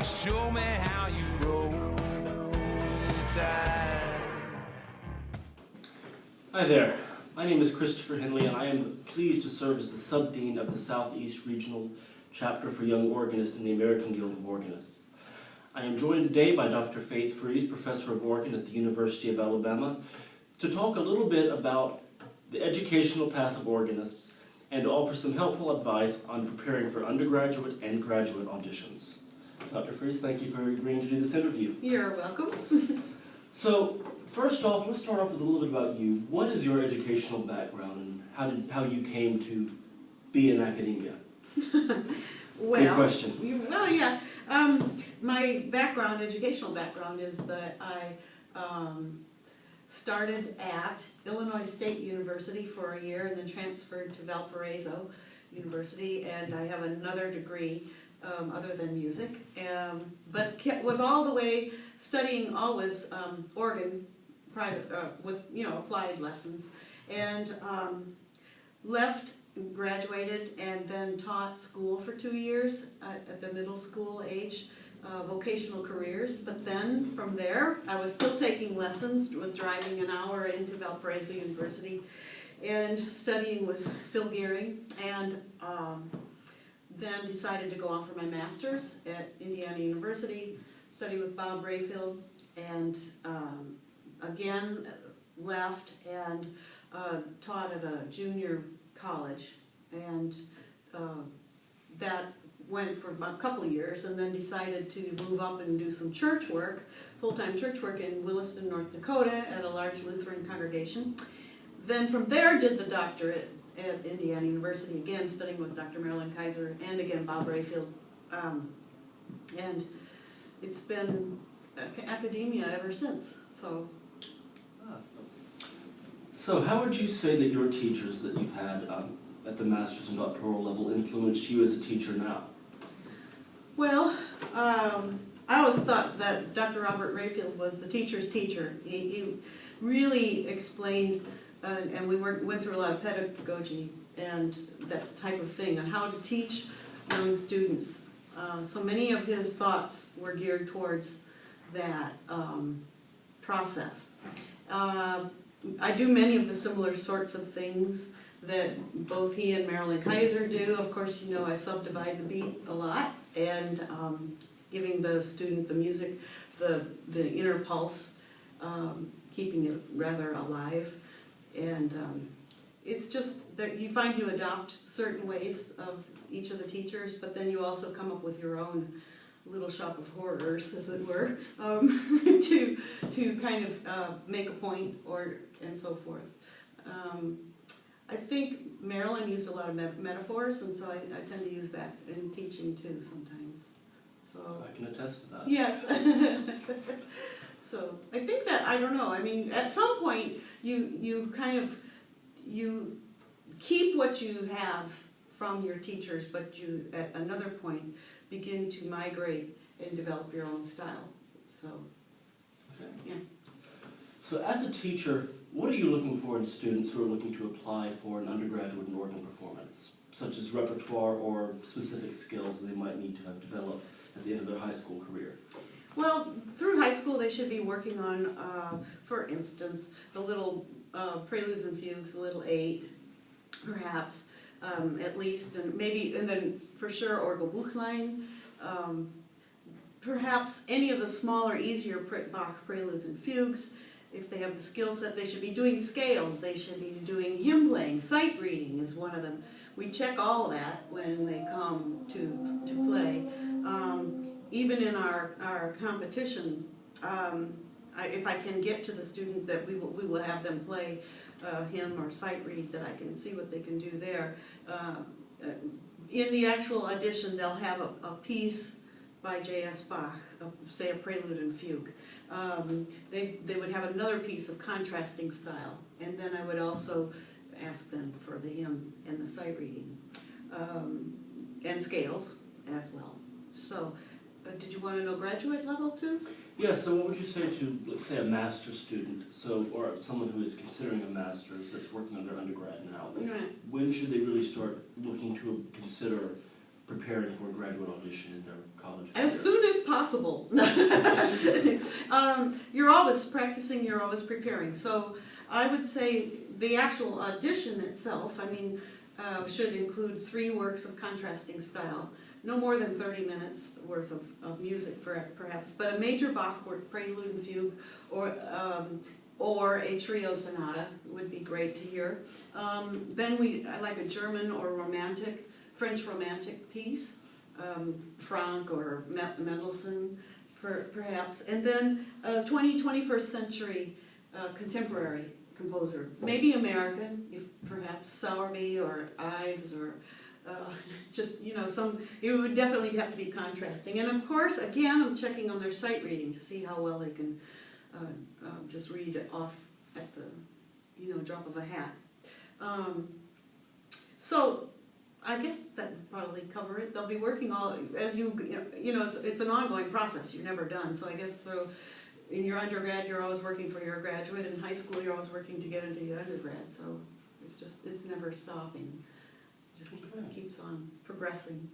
Show me how you roll inside. Hi there, my name is Christopher Henley and I am pleased to serve as the Sub-Dean of the Southeast Regional Chapter for Young Organists in the American Guild of Organists. I am joined today by Dr. Faythe Freese, Professor of Organ at the University of Alabama, to talk a little bit about the educational path of organists and to offer some helpful advice on preparing for undergraduate and graduate auditions. Dr. Freese, thank you for agreeing to do this interview. You're welcome. So, first off, let's start off with a little bit about you. What is your educational background and how you came to be in academia? Well, Good question. Yeah. My educational background is that I started at Illinois State University for a year and then transferred to Valparaiso University, and I have another degree other than music, but was all the way studying always organ private with applied lessons, and graduated and then taught school for 2 years at the middle school age, vocational careers. But then from there I was still taking lessons, was driving an hour into Valparaiso University and studying with Phil Gearing, and then decided to go on for my master's at Indiana University, study with Bob Brayfield, and again left and taught at a junior college, and that went for about a couple of years, and then decided to move up and do some church work, full-time church work in Williston, North Dakota at a large Lutheran congregation. Then from there did the doctorate at Indiana University, again studying with Dr. Marilyn Kaiser and again Bob Brayfield, and it's been academia ever since. So how would you say that your teachers that you've had at the master's and doctoral level influenced you as a teacher now? Well, I always thought that Dr. Robert Brayfield was the teacher's teacher. He really explained, and we went through a lot of pedagogy and that type of thing on how to teach young students. So many of his thoughts were geared towards that process. I do many of the similar sorts of things that both he and Marilyn Kaiser do. Of course, I subdivide the beat a lot, and giving the student the music, the inner pulse, keeping it rather alive. And it's just that you find you adopt certain ways of each of the teachers, but then you also come up with your own little shop of horrors, as it were, to kind of make a point and so forth. I think Marilyn used a lot of metaphors, and so I tend to use that in teaching too sometimes. So I can attest to that. yes. So I think that, I don't know, I mean, at some point you keep what you have from your teachers, but you at another point begin to migrate and develop your own style. So, Okay. yeah. So as a teacher, what are you looking for in students who are looking to apply for an undergraduate in organ performance, such as repertoire or specific skills they might need to have developed at the end of their high school career? Well, through high school they should be working on, for instance, the little preludes and fugues, the little 8, perhaps, at least, and then for sure Orgelbuchlein, perhaps any of the smaller, easier Bach preludes and fugues. If they have the skill set, they should be doing scales, they should be doing hymn playing, sight reading is one of them. We check all that when they come to play. Even in our competition, if I can get to the student that we will have them play hymn or sight read, that I can see what they can do there. In the actual audition, they'll have a piece by J.S. Bach, say a prelude and fugue. They would have another piece of contrasting style, and then I would also ask them for the hymn and the sight reading, and scales as well. So, did you want to know graduate level too? Yeah, so what would you say to, let's say, a master's student, or someone who is considering a master's that's working on their undergrad now? Right. When should they really start looking to consider preparing for a graduate audition in their college As career? soon as possible. You're always practicing, you're always preparing. So I would say the actual audition itself, should include 3 works of contrasting style. No more than 30 minutes worth of music, perhaps. But a major Bach work, prelude and fugue, or a trio sonata would be great to hear. Then I like a German or French romantic piece, Franck or Mendelssohn, perhaps. And then a 21st century contemporary composer, maybe American, perhaps Sowerby or Ives or it would definitely have to be contrasting. And of course, again, I'm checking on their sight reading to see how well they can just read it off at the drop of a hat. So I guess that would probably cover it. They'll be working it's an ongoing process. You're never done. So I guess in your undergrad, you're always working for your graduate. In high school, you're always working to get into your undergrad. So it's never stopping. It just keeps on progressing.